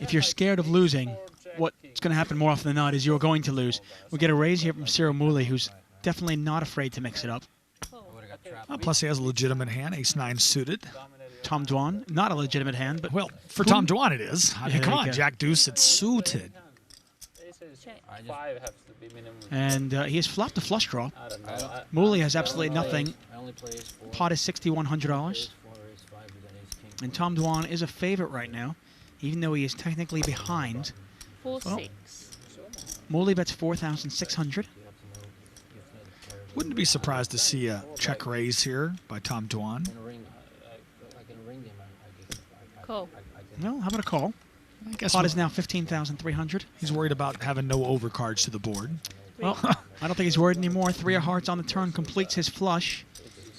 if you're scared of losing, what's going to happen more often than not is you're going to lose. We'll get a raise here from Cyril Mouly, who's definitely not afraid to mix it up. Plus, he has a legitimate hand, ace-9 suited. Tom Dwan, not a legitimate hand, but Well, for Tom Dwan it is. I mean, Yeah, come there on, you go. Jack-deuce, it's suited. and he has flopped a flush draw. Moly has absolutely nothing. Pot is $6,100. And Tom Dwan is a favorite right now, even though he is technically behind. 4-6. Moly bets 4,600. Wouldn't be surprised to see a check raise here by Tom Dwan. Call. Well, how about a call? I guess Pot is now 15,300. he's worried about having no overcards to the board. Well, I don't think he's worried anymore. 3 of hearts on the turn completes his flush.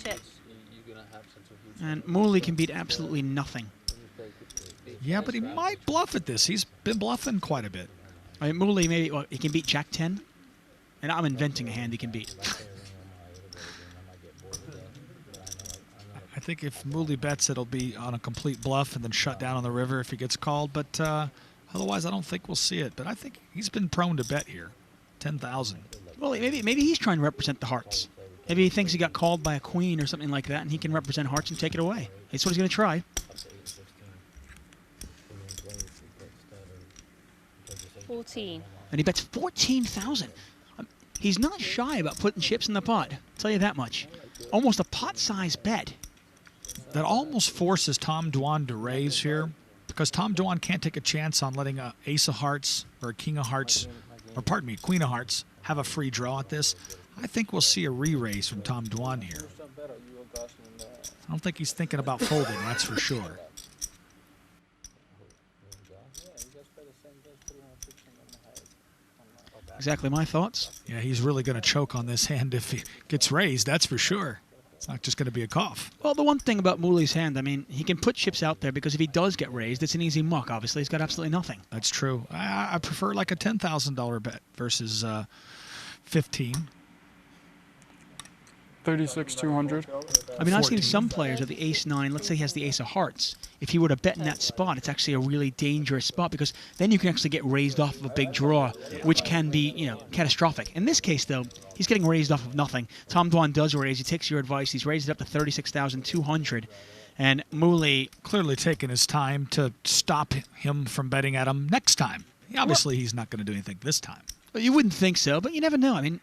Check. And Moly can beat absolutely nothing. Yeah, but he might bluff at this. He's been bluffing quite a bit. I mean, Moly maybe he can beat Jack 10. And I'm inventing a hand he can beat. I think if Mooley bets, it'll be on a complete bluff and then shut down on the river if he gets called. But otherwise, I don't think we'll see it. But I think he's been prone to bet here. 10,000. Well, maybe he's trying to represent the hearts. Maybe he thinks he got called by a queen or something like that, and he can represent hearts and take it away. That's what he's going to try. 14. And he bets 14,000. He's not shy about putting chips in the pot. I'll tell you that much. Almost a pot-sized bet. That almost forces Tom Dwan to raise here, because Tom Dwan can't take a chance on letting a ace of hearts or a king of hearts, or pardon me, queen of hearts, have a free draw at this. I think we'll see a re-raise from Tom Dwan here. I don't think he's thinking about folding, that's for sure. Exactly my thoughts. Yeah, he's really going to choke on this hand if he gets raised, that's for sure. It's not just going to be a cough. Well, the one thing about Mooley's hand, I mean, he can put chips out there because if he does get raised, it's an easy muck, obviously. He's got absolutely nothing. That's true. I prefer like a $10,000 bet versus 15. 36,200. I mean, I've seen 14. some players with the ace-9, let's say he has the ace of hearts. If he were to bet in that spot, it's actually a really dangerous spot because then you can actually get raised off of a big draw, which can be, catastrophic. In this case, though, he's getting raised off of nothing. Tom Dwan does raise. He takes your advice. He's raised it up to 36,200. And Moly, Clearly taking his time to stop him from betting at him next time. Obviously, he's not going to do anything this time. well, you wouldn't think so, but you never know. I mean,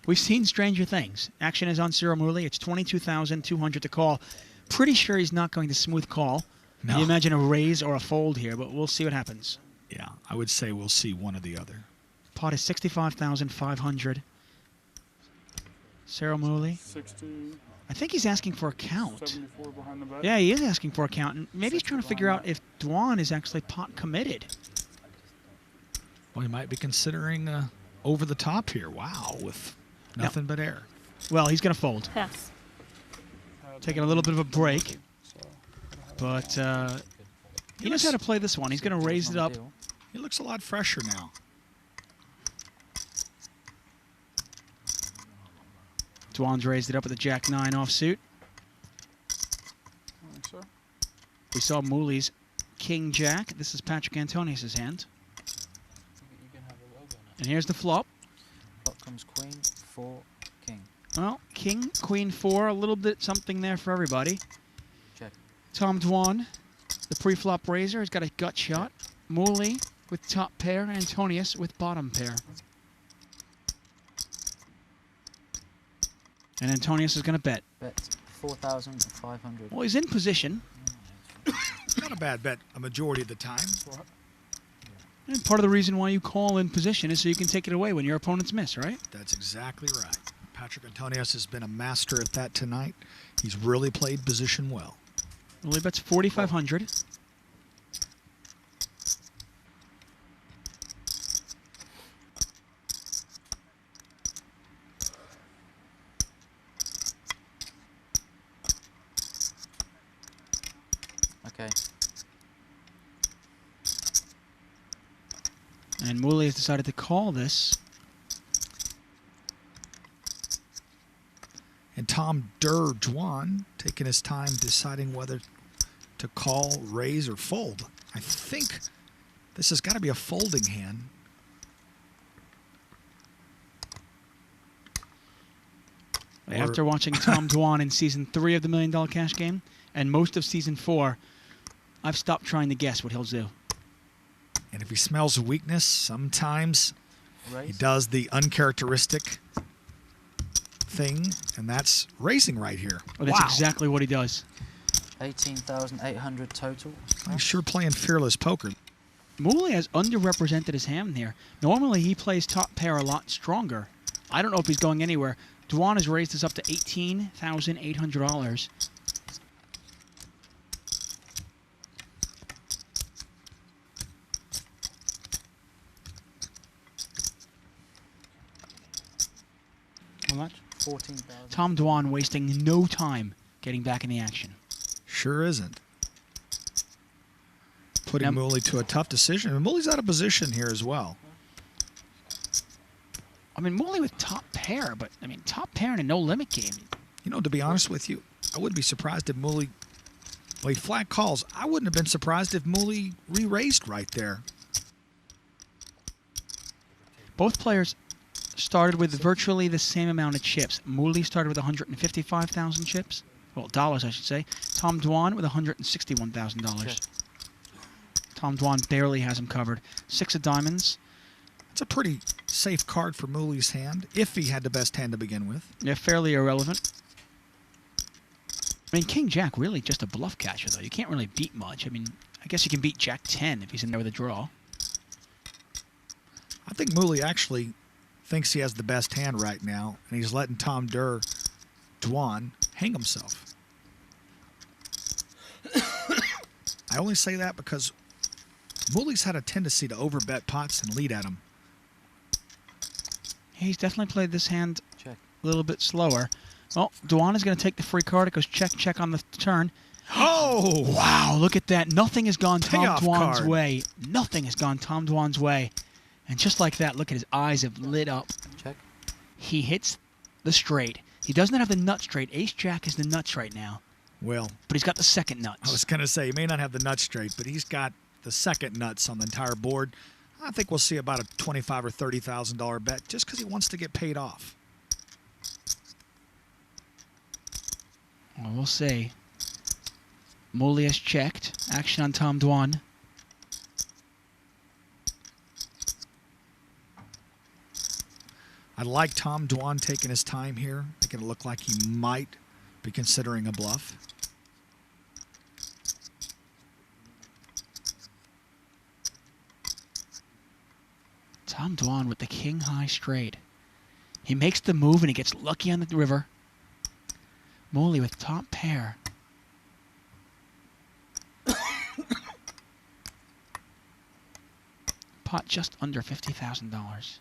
we've seen stranger things. Action is on Cyril Mouly. It's 22,200 to call. Pretty sure he's not going to smooth call. No. You imagine a raise or a fold here, but we'll see what happens. Yeah, I would say we'll see one or the other. Pot is 65,500. Cyril Mouly. 60, I think he's asking for a count. 74 behind the bet. Yeah, he is asking for a count. And maybe he's trying to figure out if Dwan is actually pot committed. Well, he might be considering over the top here. Wow, with nothing but air. Well, he's going to fold. Pass. Taking a little bit of a break. But he knows how to play this one. He's going to raise it up. He looks a lot fresher now. Dwan's raised it up with a Jack-9 offsuit. Thanks, sir. We saw Mouly's King-Jack. This is Patrick Antonius' hand. And here's the flop. Up comes Queen, 4, King. Well, King, Queen 4, a little bit something there for everybody. Check. Tom Dwan, the pre-flop raiser, has got a gut shot. Moly with top pair, Antonius with bottom pair. And Antonius is going to bet. Bet 4,500. Well, he's in position. Not a bad bet a majority of the time. And part of the reason why you call in position is so you can take it away when your opponents miss, right? That's exactly right. Patrick Antonius has been a master at that tonight. He's really played position well. Moly bets 4,500. Okay. And Moly has decided to call this. And Tom Dwan taking his time deciding whether to call, raise, or fold. I think This has got to be a folding hand. After watching Tom Dwan in Season 3 of the $1 Million Cash Game and most of Season 4, I've stopped trying to guess what he'll do. And if he smells a weakness, sometimes he Raise. does the uncharacteristic thing, and that's raising right here. Oh, that's wow. exactly what he does. 18,800 total. He's sure playing fearless poker. Moly has underrepresented his hand here. Normally, he plays top pair a lot stronger. I don't know if he's going anywhere. Dwan has raised this up to $18,800. How much? 14,000. Tom Dwan wasting no time getting back in the action. Sure isn't. Putting Now- Moly to a tough decision. And Moly's out of position here as well. I mean, Moly with top pair, but, I mean, top pair in a no-limit game. You know, to be honest with you, I wouldn't be surprised if Moly, well, he flat calls. I wouldn't have been surprised if Moly re-raised right there. Both players started with virtually the same amount of chips. Moly started with 155,000 chips. Well, dollars, I should say. Tom Dwan with $161,000. Check. Tom Dwan barely has him covered. 6 of diamonds. It's a pretty safe card for Moly's hand, if he had the best hand to begin with. They're fairly irrelevant. I mean, King Jack really just a bluff catcher, though. You can't really beat much. I mean, I guess you can beat Jack 10 if he's in there with a draw. I think Moly actually thinks he has the best hand right now, and he's letting Dwan hang himself. I only say that because Moly's had a tendency to overbet pots and lead at him. He's definitely played this hand Check. a little bit slower. Well, Dwan is going to take the free card. It goes check, check on the turn. Oh! Wow, look at that. Nothing has gone Tom Payoff Dwan's card. way. Nothing has gone Tom Dwan's way. And just like that, look at his eyes have lit up. Check. He hits the straight. He doesn't have the nut straight. Ace-Jack is the nuts right now. Well, But he's got the second nuts. I was going to say, he may not have the nuts straight, but he's got the second nuts on the entire board. I think we'll see about a $25,000 or $30,000 bet just because he wants to get paid off. Well, we'll see. Moly has checked. Action on Tom Dwan. I like Tom Dwan taking his time here, making it look like he might be considering a bluff. Tom Dwan with the king high straight. He makes the move and he gets lucky on the river. Moly with top pair. Pot just under $50,000.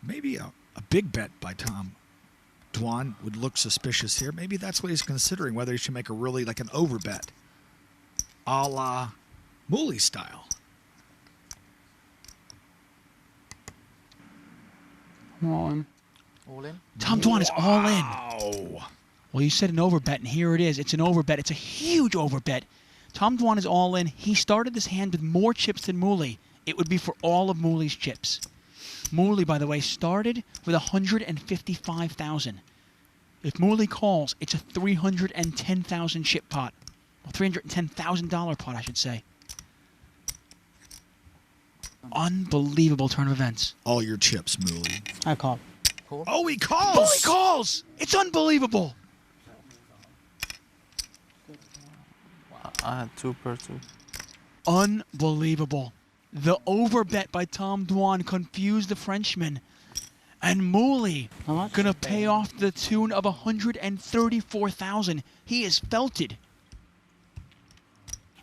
Maybe a big bet by Tom Dwan would look suspicious here. Maybe that's what he's considering, whether he should make a really like an over bet, a la Moly style. I'm all in. All in. Tom Dwan is all in. Oh, Well, you said an overbet, and here it is. It's an overbet. It's a huge overbet. Tom Dwan is all in. He started this hand with more chips than Moly. It would be for all of Moly's chips. Moly, by the way, started with 155,000. If Moly calls, it's a 310,000 chip pot. Well, $310,000 pot, I should say. Unbelievable turn of events. all your chips, Moly. I call. Call. Oh, he calls! Moly calls! It's unbelievable. I had 2 per 2. Unbelievable. The overbet by Tom Dwan confused the Frenchman. And Moly gonna pay off the tune of 134,000. He is felted.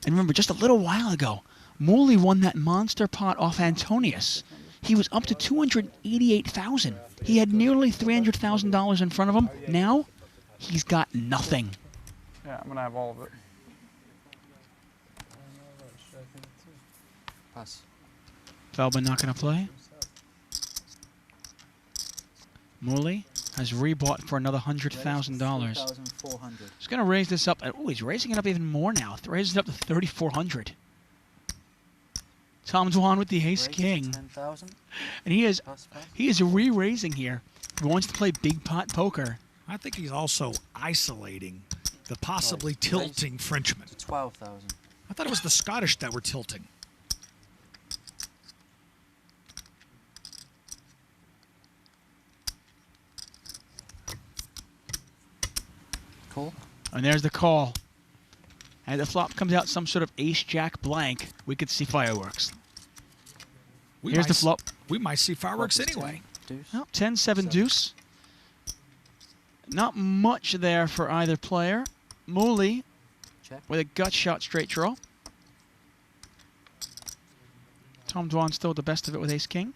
And remember, just a little while ago, Moly won that monster pot off Antonius. He was up to 288,000. He had nearly $300,000 in front of him. Now, he's got nothing. Yeah, I'm gonna have all of it. Pass. Feldman not gonna play. Moly has rebought for another $100,000. 4,400. He's going to raise this up. Oh, he's raising it up even more now. Raises it up to 3,400. Tom Dwan with the Raise ace-king. 10,000. And he is Pass, pass. re-raising here. He wants to play big pot poker. I think he's also isolating the possibly tilting Frenchman. 12,000. I thought it was the Scottish that were tilting. Cool. And there's the call. And the flop comes out some sort of ace-jack blank. We could see fireworks. Here's the flop. We might see fireworks Flop is anyway. 10, deuce. Well, 10-7 deuce. Not much there for either player. Moly Check. with a gut shot straight draw. Tom Dwan still the best of it with ace-king.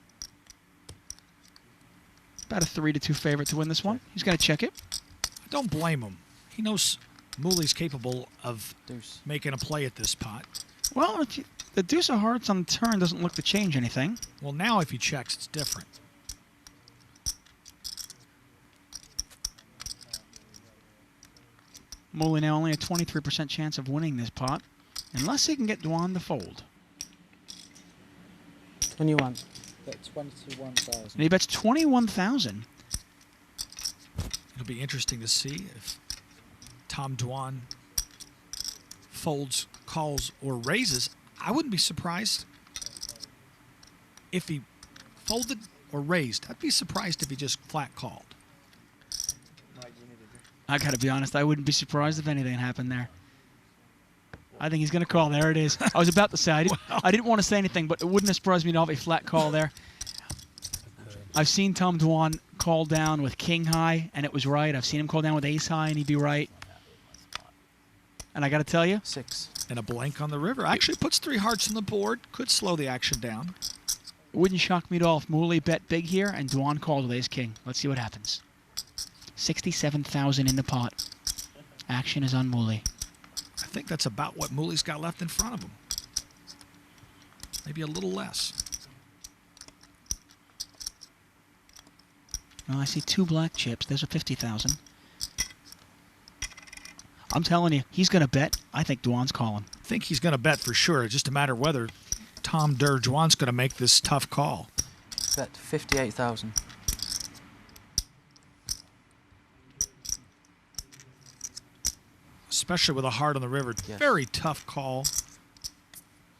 About a 3-2 favorite to win this one. He's going to check it. I don't blame him. He knows Mouly's capable of Deuce. making a play at this pot. Well, the deuce of hearts on the turn doesn't look to change anything. Well, now if he checks, it's different. Moly now only a 23% chance of winning this pot, unless he can get Dwan to fold. 21. Bet 21,000. And he bets 21,000. It'll be interesting to see if Tom Dwan folds, calls, or raises. I wouldn't be surprised if he folded or raised. I'd be surprised if he just flat called. I gotta be honest, I wouldn't be surprised if anything happened there. I think he's gonna call. There it is. I was about to say, I didn't want to say anything, but it wouldn't have surprised me to have a flat call there. I've seen Tom Dwan call down with king high, and it was right. I've seen him call down with ace high, and he'd be right. And I gotta tell you, 6. And a blank on the river. Actually puts 3 hearts on the board. Could slow the action down. it wouldn't shock me at all if Moly bet big here and Dwan called with ace king. Let's see what happens. 67,000 in the pot. Action is on Moly. I think that's about what Mouly's got left in front of him. Maybe a little less. Well, I see 2 black chips. There's a 50,000. I'm telling you, he's going to bet. I think Dwan's calling. I think he's going to bet for sure. It's just a matter of whether Tom Dwan's going to make this tough call. Bet 58,000. Especially with a heart on the river. Yes. Very tough call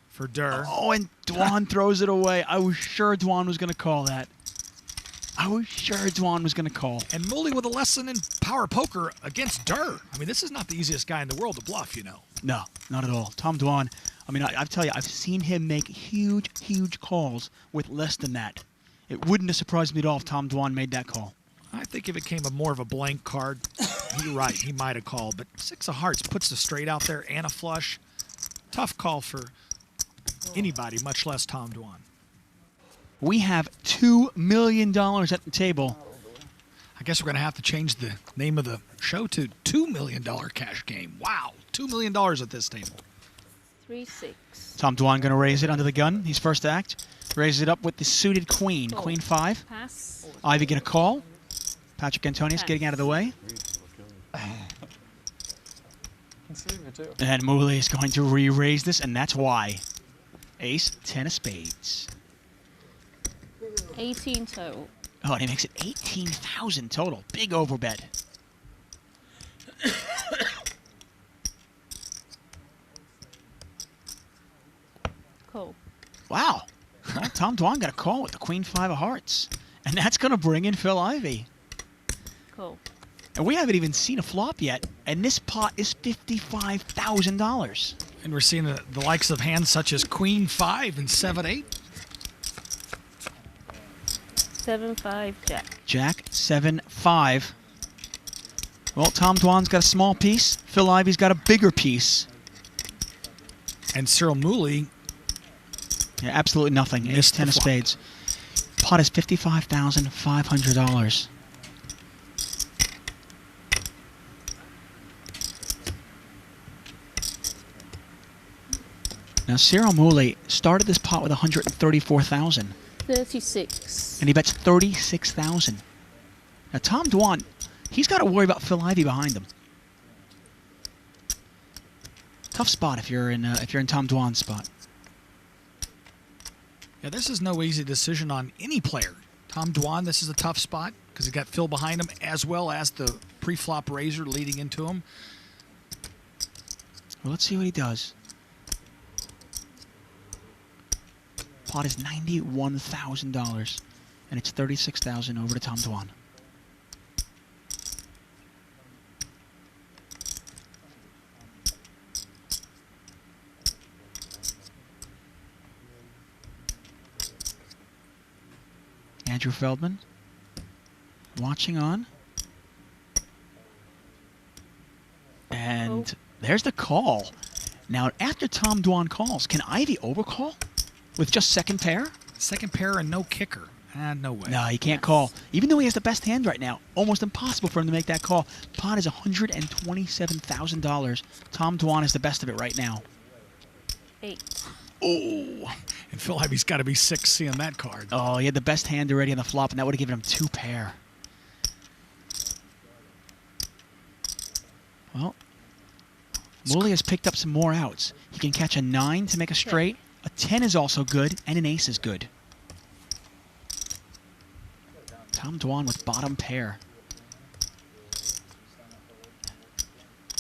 for Durr. Oh, and Dwan throws it away. I was sure Dwan was going to call that. I was sure Dwan was going to call. And Moly with a lesson in power poker against Durr. I mean, this is not the easiest guy in the world to bluff, you know. No, not at all. Tom Dwan, I mean, I tell you, I've seen him make huge, huge calls with less than that. It wouldn't have surprised me at all if Tom Dwan made that call. I think if it came a more of a blank card, you're right, he might have called. But 6 of hearts puts the straight out there and a flush. Tough call for anybody, much less Tom Dwan. We have $2 million at the table. I guess we're going to have to change the name of the show to $2 million cash game. Wow, $2 million at this table. 3-6. Tom Dwan going to raise it under the gun. He's first act. Raises it up with the suited queen. Fold. Queen 5. Pass. Ivy going to call. Patrick Antonius getting out of the way. And Moly is going to re-raise this, and that's why. Ace, 10 of spades. 18 total. Oh, and he makes it 18,000 total. Big overbet. Cool. Wow. Well, Tom Dwan got a call with the Queen 5 of hearts. And that's going to bring in Phil Ivey. Cool. And we haven't even seen a flop yet. And this pot is $55,000. And we're seeing the likes of hands such as Queen 5 and 7-8. 7-5 jack. Jack, 7-5. Well, Tom Dwan's got a small piece. Phil Ivey's got a bigger piece. And Cyril Mouly. Yeah, absolutely nothing. Ace, Missed 10 the of flop. spades. Pot is $55,500. Now, Cyril Mouly started this pot with $134,000, 36. and he bets $36,000. Now, Tom Dwan, he's got to worry about Phil Ivey behind him. Tough spot if you're in Tom Dwan's spot. Yeah, this is no easy decision on any player. Tom Dwan, this is a tough spot because he got Phil behind him as well as the pre-flop razor leading into him. Well, let's see what he does. Pot is $91,000, and it's $36,000 over to Tom Dwan. Andrew Feldman watching on. And there's the call. Now, after Tom Dwan calls, can Ivy overcall with just second pair? Second pair and no kicker. No way. No, he can't call. Even though he has the best hand right now, almost impossible for him to make that call. Pot is $127,000. Tom Dwan is the best of it right now. 8. Oh, and Phil Ivy's got to be sick seeing that card. Oh, he had the best hand already on the flop, and that would have given him 2 pair. Well, Moly has picked up some more outs. He can catch a 9 to make a straight. A 10 is also good, and an ace is good. Tom Dwan with bottom pair.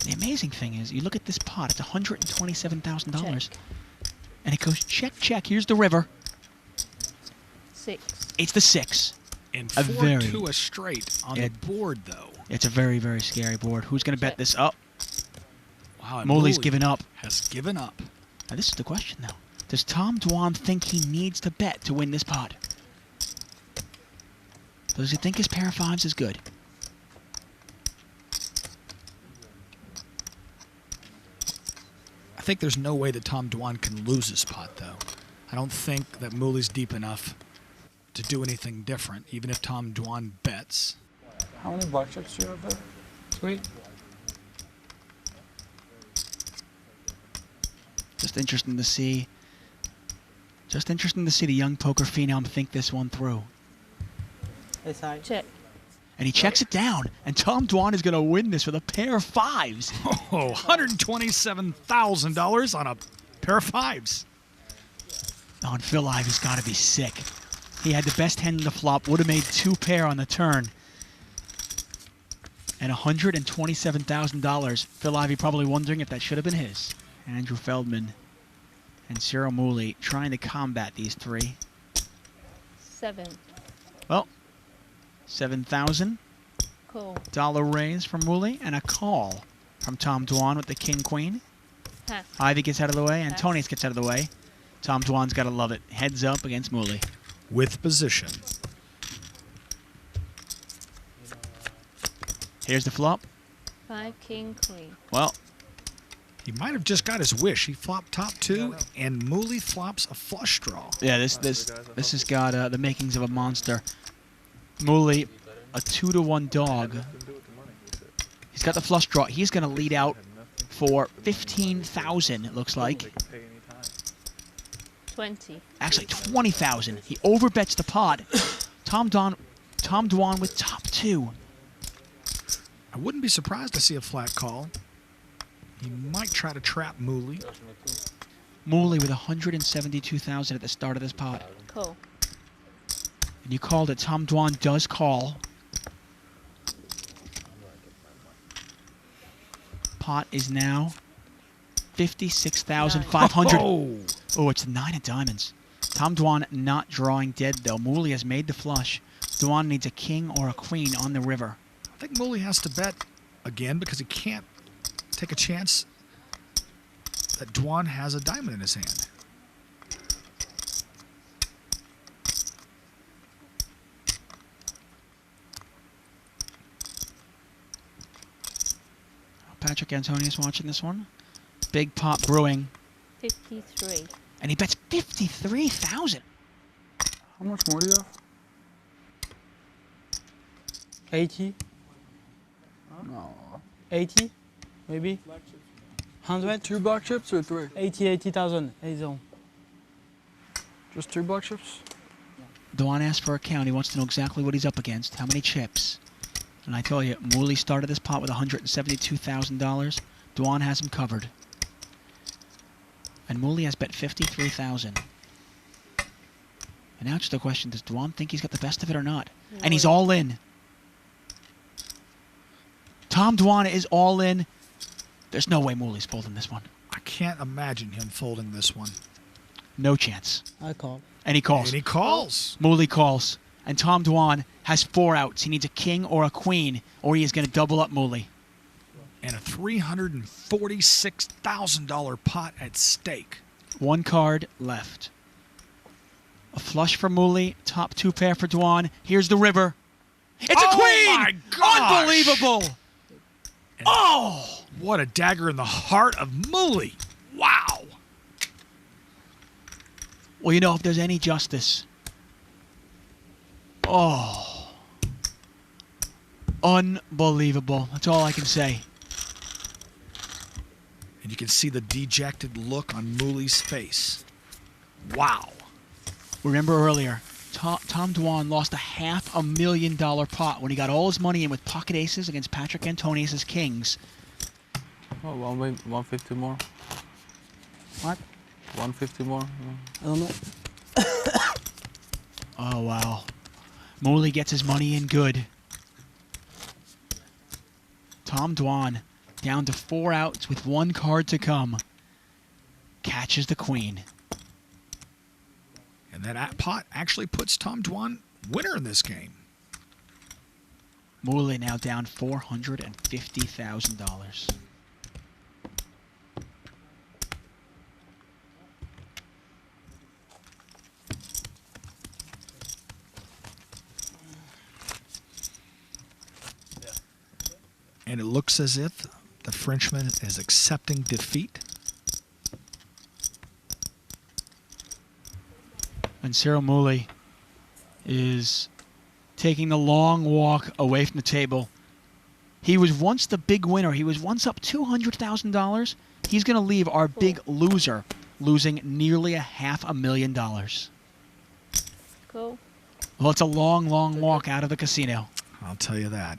The amazing thing is, you look at this pot, it's $127,000. And it goes check, check. Here's the river. 6. It's the 6. And A 4-2 a straight on the it- board, though. It's a very, very scary board. Who's going to bet this up? Wow, and Moly's Moly given up. Has given up. Now, this is the question, though. Does Tom Dwan think he needs to bet to win this pot? Does he think his pair of 5s is good? I think there's no way that Tom Dwan can lose his pot, though. I don't think that Mooley's deep enough to do anything different, even if Tom Dwan bets. How many black chips do you have there? Sweet. Just interesting to see. Just interesting to see the young poker phenom think this one through. Check. And he checks it down. And Tom Dwan is going to win this with a pair of 5s. Oh, $127,000 on a pair of 5s. Oh, and Phil Ivy's got to be sick. He had the best hand in the flop. Would have made 2 pair on the turn. And $127,000. Phil Ivy probably wondering if that should have been his. Andrew Feldman and Cyril Mouly trying to combat these 3. 7. Well, $7,000 Cool. raise from Moly and a call from Tom Dwan with the king-queen. Pass. Ivy gets out of the way. Pass. Antonius gets out of the way. Tom Dwan's got to love it. Heads up against Moly. With position. Here's the flop. 5, king, queen. Well, He might have just got his wish. He flopped top 2, and Mooley flops a flush draw. yeah, this has got the makings of a monster. Moly, a 2-to-1 dog. He's got the flush draw. He's going to lead out for $15,000. It looks like. 20. Actually, $20,000. He overbets the pot. Tom Dwan with top 2. I wouldn't be surprised to see a flat call. He might try to trap Mooley. Moly with $172,000 at the start of this pot. Cool. And you called it. Tom Dwan does call. Pot is now $56,500. Oh! Oh, it's the 9 of diamonds. Tom Dwan not drawing dead, though. Moly has made the flush. Dwan needs a king or a queen on the river. I think Mooley has to bet again because he can't take a chance that Dwan has a diamond in his hand. Patrick Antonius watching this one. Big pot brewing. 53. And he bets $53,000. How much more do you have? 80, No. 80, maybe 100, 2 black chips or 3? 80,000. Just 2 black chips? Dwan asked for a count. He wants to know exactly what he's up against. How many chips? And I tell you, Moly started this pot with $172,000. Dwan has him covered. And Moly has bet $53,000. And now it's the question, does Dwan think he's got the best of it or not? And he's all in. Tom Dwan is all in. There's no way Mooley's folding this one. I can't imagine him folding this one. No chance. I call. And he calls. And he calls. Moly calls. And Tom Dwan has 4 outs. He needs a king or a queen, or he is going to double up Moly. And a $346,000 pot at stake. 1 card left. A flush for Moly, top 2 pair for Dwan. Here's the river. It's a queen! My gosh! Unbelievable! Oh! What a dagger in the heart of Moly. Wow. Well, you know, if there's any justice. Oh. Unbelievable. That's all I can say. And you can see the dejected look on Mooley's face. Wow. Remember earlier, Tom Dwan lost a $500,000 pot when he got all his money in with pocket aces against Patrick Antonius' kings. Oh, 150 more. What? 150 more. I don't know. Oh, wow. Moly gets his money in good. Tom Dwan, down to 4 outs with 1 card to come, catches the queen. And that pot actually puts Tom Dwan winner in this game. Moly now down $450,000. And it looks as if the Frenchman is accepting defeat. And Cyril Mouly is taking the long walk away from the table. He was once the big winner. He was once up $200,000. He's going to leave our big loser losing nearly $500,000. Go. Well, it's a long, long walk out of the casino. I'll tell you that.